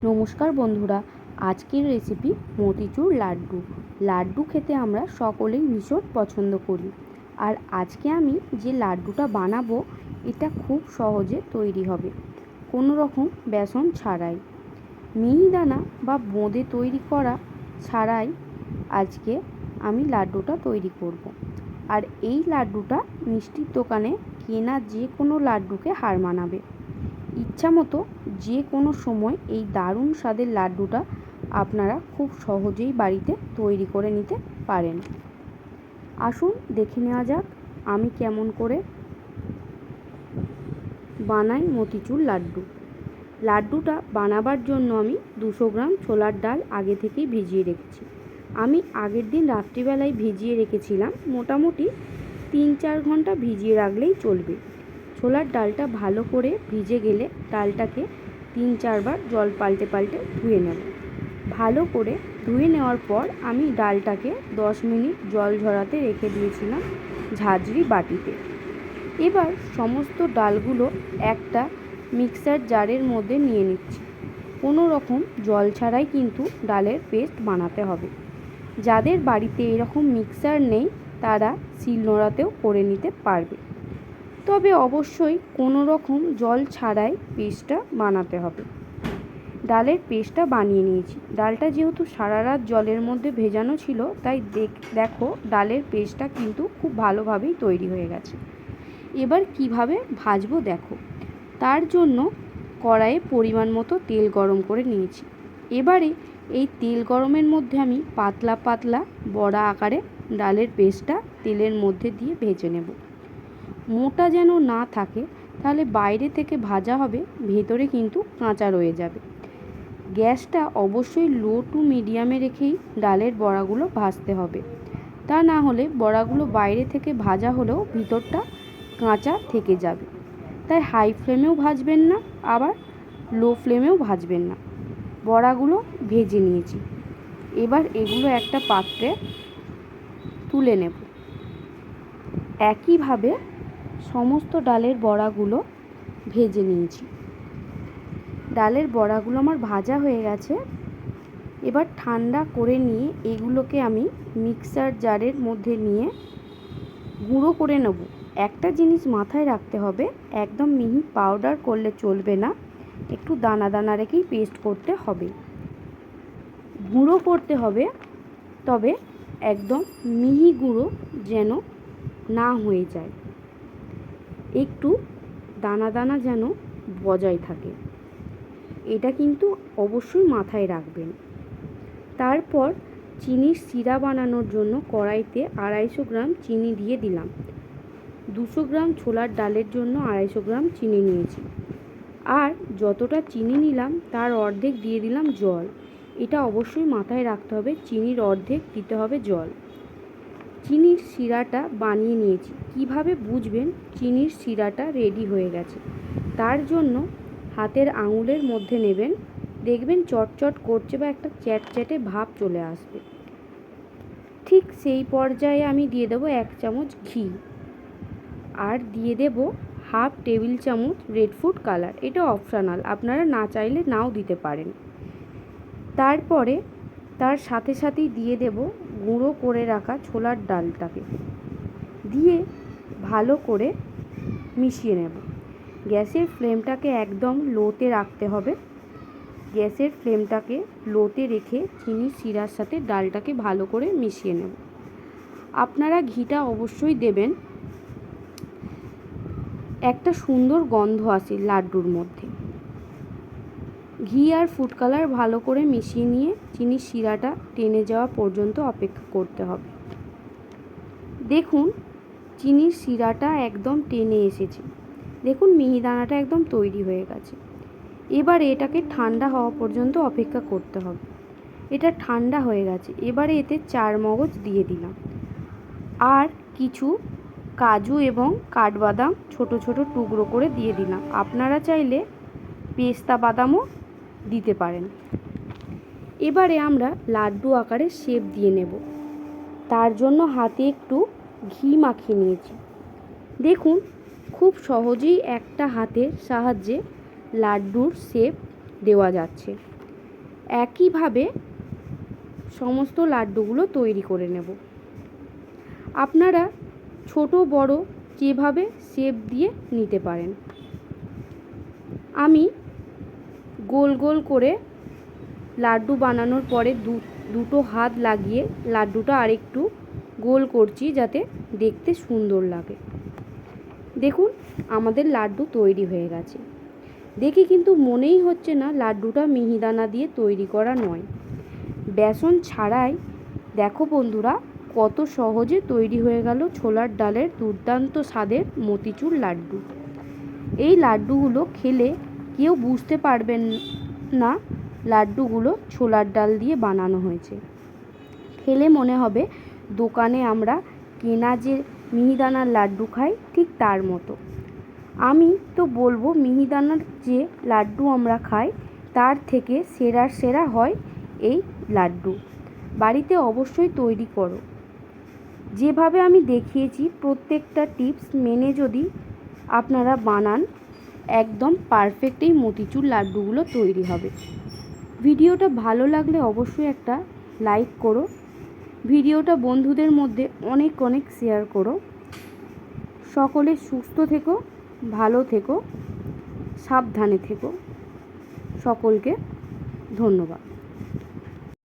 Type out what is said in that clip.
নমস্কার বন্ধুরা, আজকের রেসিপি মতিচুর লাড্ডু। লাড্ডু খেতে আমরা সকলেই ভীষণ পছন্দ করি। আর আজকে আমি যে লাড্ডুটা বানাবো এটা খুব সহজে তৈরি হবে, কোনো রকম বেসন ছাড়াই, মিহিদানা বা বোঁদে তৈরি করা ছাড়াই আজকে আমি লাড্ডুটা তৈরি করব। আর এই লাড্ডুটা মিষ্টির দোকানে কেনা যে কোনো লাড্ডুকে হার মানাবে। ইচ্ছা মতো যে কোনো সময় এই দারুণ স্বাদের লাড্ডুটা আপনারা খুব সহজেই বাড়িতে তৈরি করে নিতে পারেন। আসুন দেখে নেওয়া যাক আমি কেমন করে বানাই মতিচুর লাড্ডু। লাড্ডুটা বানাবার জন্য আমি 200 গ্রাম ছোলার ডাল আগে থেকেই ভিজিয়ে রেখেছি। আমি আগের দিন রাত্রিবেলায় ভিজিয়ে রেখেছিলাম, মোটামুটি 3-4 ঘন্টা ভিজিয়ে রাখলেই চলবে। ছোলার ডালটা ভালো করে ভিজে গেলে ডালটাকে 3-4 বার জল পাল্টে পাল্টে ধুয়ে নেব। ভালো করে ধুয়ে নেওয়ার পর আমি ডালটাকে 10 মিনিট জল ঝরাতে রেখে দিয়েছিলাম ঝাঁঝরি বাটিতে। এবার সমস্ত ডালগুলো একটা মিক্সার জারের মধ্যে নিয়ে নিচ্ছি। কোনো রকম জল ছাড়াই কিন্তু ডালের পেস্ট বানাতে হবে। যাদের বাড়িতে এরকম মিক্সার নেই তারা শিলনোড়াতেও করে নিতে পারবে, তবে অবশ্যই কোনো রকম জল ছাড়াই পেস্টটা বানাতে হবে। ডালের পেস্টটা বানিয়ে নিয়েছি। ডালটা যেহেতু সারা রাত জলের মধ্যে ভেজানো ছিল তাই দেখো ডালের পেস্টটা কিন্তু খুব ভালোভাবেই তৈরি হয়ে গেছে। এবার কিভাবে ভাজবো দেখো। তার জন্য কড়াইয়ে পরিমাণ মতো তেল গরম করে নিয়েছি। এবারে এই তেল গরমের মধ্যে আমি পাতলা পাতলা বড়া আকারে ডালের পেস্টটা তেলের মধ্যে দিয়ে ভেজে নেব। মোটা যেন না থাকে, তাহলে বাইরে থেকে ভাজা হবে, ভেতরে কিন্তু কাঁচা রয়ে যাবে। গ্যাসটা অবশ্যই লো টু মিডিয়ামে রেখেই ডালের বড়াগুলো ভাজতে হবে, তা না হলে বড়াগুলো বাইরে থেকে ভাজা হলেও ভিতরটা কাঁচা থেকে যাবে। তাই হাই ফ্লেমেও ভাজবেন না, আবার লো ফ্লেমেও ভাজবেন না। বড়াগুলো ভেজে নিয়েছি, এবার এগুলো একটা পাত্রে তুলে নেব। একইভাবে সমস্ত ডালের বড়াগুলো ভেজে নিয়েছি। ডালের বড়াগুলো আমার ভাজা হয়ে গেছে। এবার ঠান্ডা করে নিয়ে এগুলোকে আমি মিক্সার জারের মধ্যে নিয়ে গুঁড়ো করে নেব। একটা জিনিস মাথায় রাখতে হবে, একদম মিহি পাউডার করলে চলবে না, একটু দানা দানা রেখেই পেস্ট করতে হবে। গুঁড়ো করতে হবে, তবে একদম মিহি গুঁড়ো যেন না হয়ে যায়, একটু দানা দানা যেন বজায় থাকে, এটা কিন্তু অবশ্যই মাথায় রাখবেন। তারপর চিনির সিরা বানানোর জন্য কড়াইতে 250 গ্রাম চিনি দিয়ে দিলাম। 200 গ্রাম ছোলার ডালের জন্য 250 গ্রাম চিনি নিয়েছি। আর যতটা চিনি নিলাম তার অর্ধেক দিয়ে দিলাম জল। এটা অবশ্যই মাথায় রাখতে হবে, চিনির অর্ধেক দিতে হবে জল। চিনির সিরাটা বানিয়ে নিয়েছি। কিভাবে বুঝবেন চিনির সিরাটা রেডি হয়ে গেছে? তার জন্য হাতের আঙুলের মধ্যে নেবেন, দেখবেন চটচট করছে বা একটা চ্যাটচ্যাটে ভাব চলে আসবে। ঠিক সেই পর্যায়ে আমি দিয়ে দেবো 1 চামচ ঘি, আর দিয়ে দেব হাফ টেবিল চামচ রেড ফুড কালার। এটা অপশনাল, আপনারা না চাইলে নাও দিতে পারেন। তারপরে তার সাথে সাথেই দিয়ে দেব গুঁড়ো করে রাখা ছোলার ডালটাকে দিয়ে ভালো করে মিশিয়ে নেব। গ্যাসের ফ্লেমটাকে একদম লোতে রাখতে হবে। গ্যাসের ফ্লেমটাকে লোতে রেখে চিনির শিরার সাথে ডালটাকে ভালো করে মিশিয়ে নেব। আপনারা ঘিটা অবশ্যই দেবেন, একটা সুন্দর গন্ধ আসে লাড্ডুর মধ্যে। ঘি আর ফুড কালার ভালো করে মিশিয়ে নিয়ে চিনির শিরাটা টেনে যাওয়া পর্যন্ত অপেক্ষা করতে হবে। দেখুন চিনির শিরাটা একদম টেনে এসেছে, দেখুন মিহিদানাটা একদম তৈরি হয়ে গেছে। এবার এটাকে ঠান্ডা হওয়া পর্যন্ত অপেক্ষা করতে হবে। এটা ঠান্ডা হয়ে গেছে। এবারে এতে 4 মগজ দিয়ে দিলাম, আর কিছু কাজু এবং কাঠবাদাম ছোট ছোট টুকরো করে দিয়ে দিলাম। আপনারা চাইলে পেস্তা বাদামও দিতে পারেন। এবারে আমরা লাড্ডু আকারে শেপ দিয়ে নেব। তার জন্য হাতে একটু ঘি মাখিয়ে নিয়েছি। দেখুন খুব সহজেই একটা হাতের সাহায্যে লাড্ডুর শেপ দেওয়া যাচ্ছে। একইভাবে সমস্ত লাড্ডুগুলো তৈরি করে নেব। আপনারা ছোট বড় যেভাবে শেপ দিয়ে নিতে পারেন। আমি গোল গোল করে লাড্ডু বানানোর পরে দুটো হাত লাগিয়ে লাড্ডুটা আরেকটু গোল করছি যাতে দেখতে সুন্দর লাগে। দেখুন আমাদের লাড্ডু তৈরি হয়ে গেছে। দেখে কিন্তু মনেই হচ্ছে না লাড্ডুটা মিহিদানা দিয়ে তৈরি করা নয়। বেসন ছাড়াই দেখো বন্ধুরা কত সহজে তৈরি হয়ে গেল ছোলার ডালের দুর্দান্ত স্বাদের মতিচুর লাড্ডু। এই লাড্ডুগুলো খেলে কেউ বুঝতে পারবেন না লাড্ডুগুলো ছোলার ডাল দিয়ে বানানো হয়েছে। খেলে মনে হবে দোকানে আমরা কেনা যে মিহিদানার লাড্ডু খাই ঠিক তার মতো। আমি তো বলবো মিহিদানার যে লাড্ডু আমরা খাই তার থেকে সেরা হয় এই লাড্ডু। বাড়িতে অবশ্যই তৈরি করো। যেভাবে আমি দেখিয়েছি প্রত্যেকটা টিপস মেনে যদি আপনারা বানান একদম পারফেক্ট এই মতিচুর লাড্ডুগুলো তৈরি হবে। ভিডিওটা ভালো লাগলে অবশ্যই একটা লাইক করো। ভিডিওটা বন্ধুদের মধ্যে অনেক শেয়ার করো। সকলে সুস্থ থেকো, ভালো থেকো, সাবধানে থেকো। সকলকে ধন্যবাদ।